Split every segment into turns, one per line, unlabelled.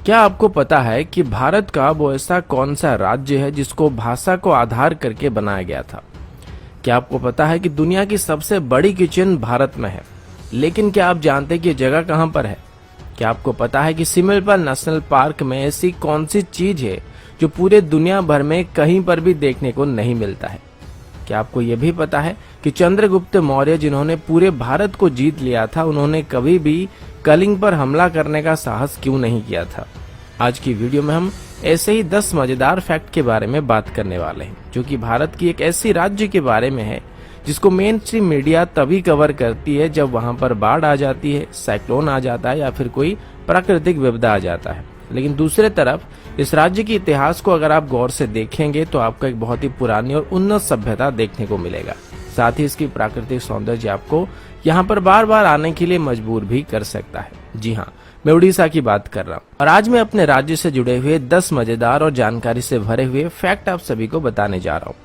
क्या आपको पता है कि भारत का वो ऐसा कौन सा राज्य है जिसको भाषा को आधार करके बनाया गया था? क्या आपको पता है कि दुनिया की सबसे बड़ी किचन भारत में है? लेकिन क्या आप जानते हैं कि ये जगह कहाँ पर है? क्या आपको पता है कि सिमलपाल नेशनल पार्क में ऐसी कौन सी चीज है जो पूरे दुनिया भर में कहीं पर भी देखने को नहीं मिलता है? क्या आपको ये भी पता है कि चंद्रगुप्त मौर्य जिन्होंने पूरे भारत को जीत लिया था, उन्होंने कभी भी कलिंग पर हमला करने का साहस क्यों नहीं किया था? आज की वीडियो में हम ऐसे ही 10 मजेदार फैक्ट के बारे में बात करने वाले हैं, जो कि भारत की एक ऐसी राज्य के बारे में है जिसको मेन स्ट्रीम मीडिया तभी कवर करती है जब वहां पर बाढ़ आ जाती है, साइक्लोन आ जाता है या फिर कोई प्राकृतिक विपदा आ जाता है। लेकिन दूसरे तरफ इस राज्य के इतिहास को अगर आप गौर से देखेंगे तो आपको एक बहुत ही पुरानी और उन्नत सभ्यता देखने को मिलेगा। साथ ही इसकी प्राकृतिक सौंदर्य आपको यहाँ पर बार बार आने के लिए मजबूर भी कर सकता है। जी हाँ, मैं उड़ीसा की बात कर रहा हूँ और आज मैं अपने राज्य से जुड़े हुए 10 मजेदार और जानकारी से भरे हुए फैक्ट आप सभी को बताने जा रहा हूँ।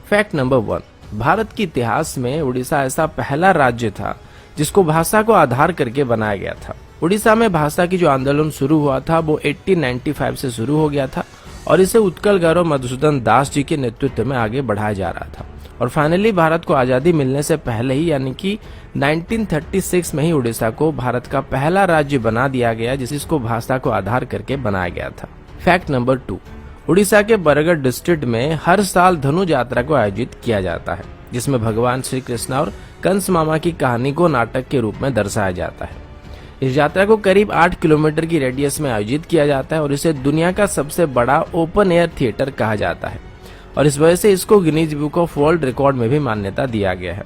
फैक्ट नंबर 1, भारत के इतिहास में उड़ीसा ऐसा पहला राज्य था जिसको भाषा को आधार करके बनाया गया था। उड़ीसा में भाषा की जो आंदोलन शुरू हुआ था वो 1895 से शुरू हो गया था और इसे उत्कल गौरव मधुसूदन दास जी के नेतृत्व में आगे बढ़ाया जा रहा था। और फाइनली भारत को आजादी मिलने से पहले ही यानी कि 1936 में ही उड़ीसा को भारत का पहला राज्य बना दिया गया जिसको भाषा को आधार करके बनाया गया था। फैक्ट नंबर 2, उड़ीसा के बरगढ़ डिस्ट्रिक्ट में हर साल धनु यात्रा को आयोजित किया जाता है, जिसमें भगवान श्री कृष्ण और कंस मामा की कहानी को नाटक के रूप में दर्शाया जाता है। इस यात्रा को करीब 8 किलोमीटर की रेडियस में आयोजित किया जाता है और इसे दुनिया का सबसे बड़ा ओपन एयर थिएटर कहा जाता है और इस वजह से इसको Guinness book of world record में भी मान्यता दिया गया है।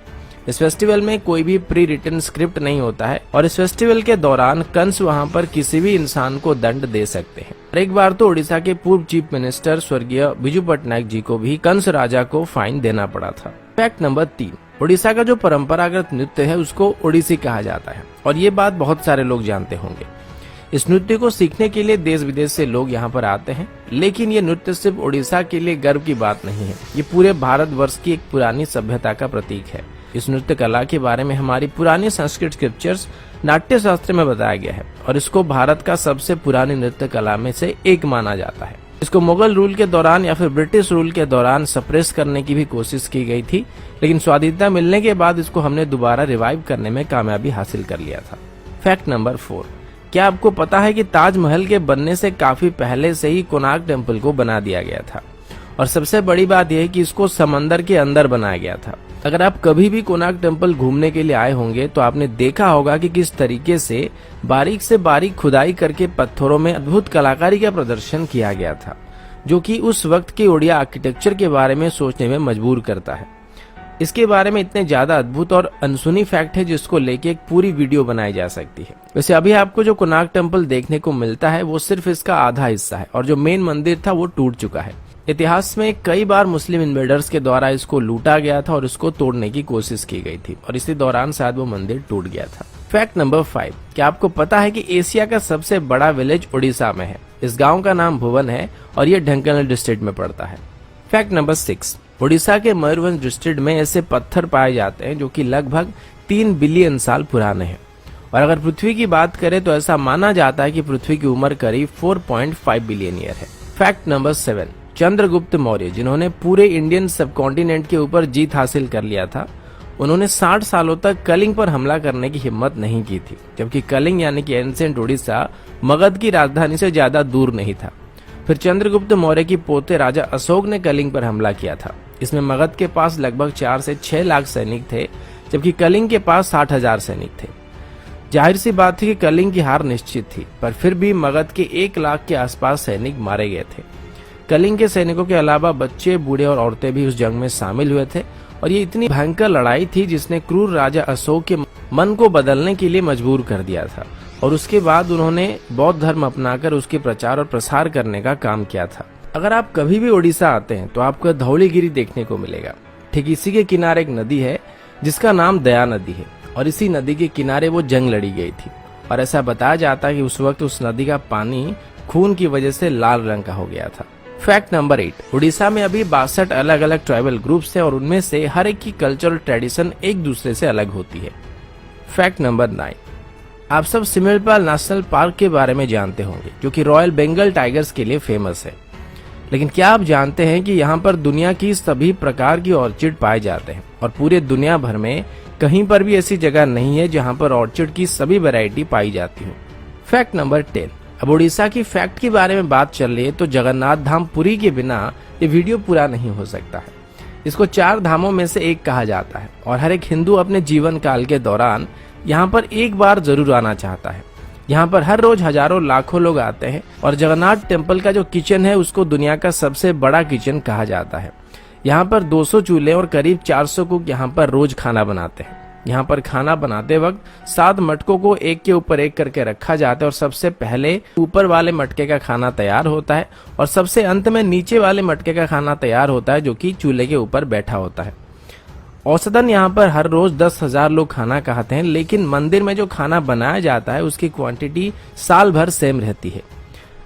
इस फेस्टिवल में कोई भी प्री रिटन स्क्रिप्ट नहीं होता है और इस फेस्टिवल के दौरान कंस वहां पर किसी भी इंसान को दंड दे सकते हैं। एक बार तो उड़ीसा के पूर्व चीफ मिनिस्टर स्वर्गीय बिजू पटनायक जी को भी कंस राजा को फाइन देना पड़ा था। फैक्ट नंबर 3, उड़ीसा का जो परंपरागत नृत्य है उसको ओडिसी कहा जाता है और ये बात बहुत सारे लोग जानते होंगे। इस नृत्य को सीखने के लिए देश विदेश से लोग यहाँ पर आते हैं, लेकिन ये नृत्य सिर्फ उड़ीसा के लिए गर्व की बात नहीं है, ये पूरे भारतवर्ष की एक पुरानी सभ्यता का प्रतीक है। इस नृत्य कला के बारे में हमारी पुरानी संस्कृत स्क्रिप्चर्स नाट्य शास्त्र में बताया गया है और इसको भारत का सबसे पुरानी नृत्य कला में से एक माना जाता है। इसको मुगल रूल के दौरान या फिर ब्रिटिश रूल के दौरान सप्रेस करने की भी कोशिश की गई थी, लेकिन स्वाधीनता मिलने के बाद इसको हमने दोबारा रिवाइव करने में कामयाबी हासिल कर लिया था। फैक्ट नंबर 4, क्या आपको पता है कि ताजमहल के बनने से काफी पहले से ही कोणार्क टेम्पल को बना दिया गया था और सबसे बड़ी बात यह है कि इसको समंदर के अंदर बनाया गया था। अगर आप कभी भी कोणार्क टेम्पल घूमने के लिए आए होंगे तो आपने देखा होगा कि किस तरीके से बारीक खुदाई करके पत्थरों में अद्भुत कलाकारी का प्रदर्शन किया गया था, जो कि उस वक्त के ओडिया आर्किटेक्चर के बारे में सोचने में मजबूर करता है। इसके बारे में इतने ज्यादा अद्भुत और अनसुनी फैक्ट है जिसको लेके एक पूरी वीडियो बनाई जा सकती है। वैसे अभी आपको जो कोणार्क टेम्पल देखने को मिलता है वो सिर्फ इसका आधा हिस्सा है और जो मेन मंदिर था वो टूट चुका है। इतिहास में कई बार मुस्लिम इन्वेडर्स के द्वारा इसको लूटा गया था और इसको तोड़ने की कोशिश की गई थी और इसी दौरान शायद वो मंदिर टूट गया था। फैक्ट नंबर 5, क्या आपको पता है कि एशिया का सबसे बड़ा विलेज उड़ीसा में है? इस गाँव का नाम भुवन है और ये ढेंकानाल डिस्ट्रिक्ट में पड़ता है। फैक्ट नंबर 6, उड़ीसा के मयूरभंज डिस्ट्रिक्ट में ऐसे पत्थर पाए जाते हैं जो कि लगभग 3 बिलियन साल पुराने हैं और अगर पृथ्वी की बात करें तो ऐसा माना जाता है कि पृथ्वी की उम्र करीब 4.5 बिलियन ईयर है। फैक्ट नंबर 7, चंद्रगुप्त मौर्य जिन्होंने पूरे इंडियन सब कॉन्टिनेंट के ऊपर जीत हासिल कर लिया था, उन्होंने 60 सालों तक कलिंग पर हमला करने की हिम्मत नहीं की थी, जबकि कलिंग यानी कि एंशिएंट उड़ीसा मगध की राजधानी से ज्यादा दूर नहीं था। फिर चंद्रगुप्त मौर्य की पोते राजा अशोक ने कलिंग पर हमला किया था। इसमें मगध के पास लगभग 4 से 6 लाख सैनिक थे, जबकि कलिंग के पास 60,000 सैनिक थे। जाहिर सी बात थी कि कलिंग की हार निश्चित थी, पर फिर भी मगध के 1 लाख के आसपास सैनिक मारे गए थे। कलिंग के सैनिकों के अलावा बच्चे, बूढ़े और औरतें भी उस जंग में शामिल हुए थे और ये इतनी भयंकर लड़ाई थी जिसने क्रूर राजा अशोक के मन को बदलने के लिए मजबूर कर दिया था और उसके बाद उन्होंने बौद्ध धर्म अपनाकर उसके प्रचार और प्रसार करने का काम किया था। अगर आप कभी भी उड़ीसा आते हैं तो आपको धौलीगिरी देखने को मिलेगा। ठीक इसी के किनारे एक नदी है जिसका नाम दया नदी है और इसी नदी के किनारे वो जंग लड़ी गई थी और ऐसा बताया जाता है कि उस वक्त उस नदी का पानी खून की वजह से लाल रंग का हो गया था। फैक्ट नंबर 8, उड़ीसा में अभी 62 अलग अलग ट्राइबल ग्रुप्स है और उनमें से हर एक की कल्चरल ट्रेडिशन एक दूसरे से अलग होती है। फैक्ट नंबर 9, आप सब सिमलपाल नेशनल पार्क के बारे में जानते होंगे, जो कि रॉयल बंगाल टाइगर्स के लिए फेमस है। लेकिन क्या आप जानते हैं कि यहाँ पर दुनिया की सभी प्रकार की ऑर्चिड पाए जाते हैं और पूरे दुनिया भर में कहीं पर भी ऐसी जगह नहीं है जहाँ पर ऑर्चिड की सभी वैरायटी पाई जाती हो। Fact number 10। अब उड़ीसा की फैक्ट के बारे में बात चल रही है तो जगन्नाथ धाम पुरी के बिना ये वीडियो पूरा नहीं हो सकता है। इसको 4 धामों में से एक कहा जाता है और हर एक हिंदू अपने जीवन काल के दौरान यहाँ पर एक बार जरूर आना चाहता है। यहाँ पर हर रोज हजारों लाखों लोग आते हैं और जगन्नाथ टेम्पल का जो किचन है उसको दुनिया का सबसे बड़ा किचन कहा जाता है। यहाँ पर 200 चूल्हे और करीब 400 कुक यहाँ पर रोज खाना बनाते हैं। यहाँ पर खाना बनाते वक्त 7 मटकों को एक के ऊपर एक करके रखा जाता है और सबसे पहले ऊपर वाले मटके का खाना तैयार होता है और सबसे अंत में नीचे वाले मटके का खाना तैयार होता है, जो कि चूल्हे के ऊपर बैठा होता है। औसतन यहाँ पर हर रोज 10,000 लोग खाना खाते हैं, लेकिन मंदिर में जो खाना बनाया जाता है उसकी क्वांटिटी साल भर सेम रहती है।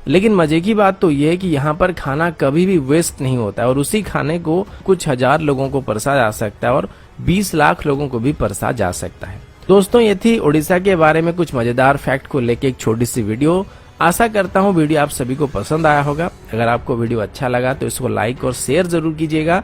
लेकिन मजे की बात तो ये है कि यहाँ पर खाना कभी भी वेस्ट नहीं होता है और उसी खाने को कुछ हजार लोगों को परसा जा सकता है और 20 लाख लोगों को भी परसा जा सकता है। दोस्तों, ये थी उड़ीसा के बारे में कुछ मजेदार फैक्ट को लेके एक छोटी सी वीडियो। आशा करता हूँ वीडियो आप सभी को पसंद आया होगा। अगर आपको वीडियो अच्छा लगा तो इसको लाइक और शेयर जरूर कीजिएगा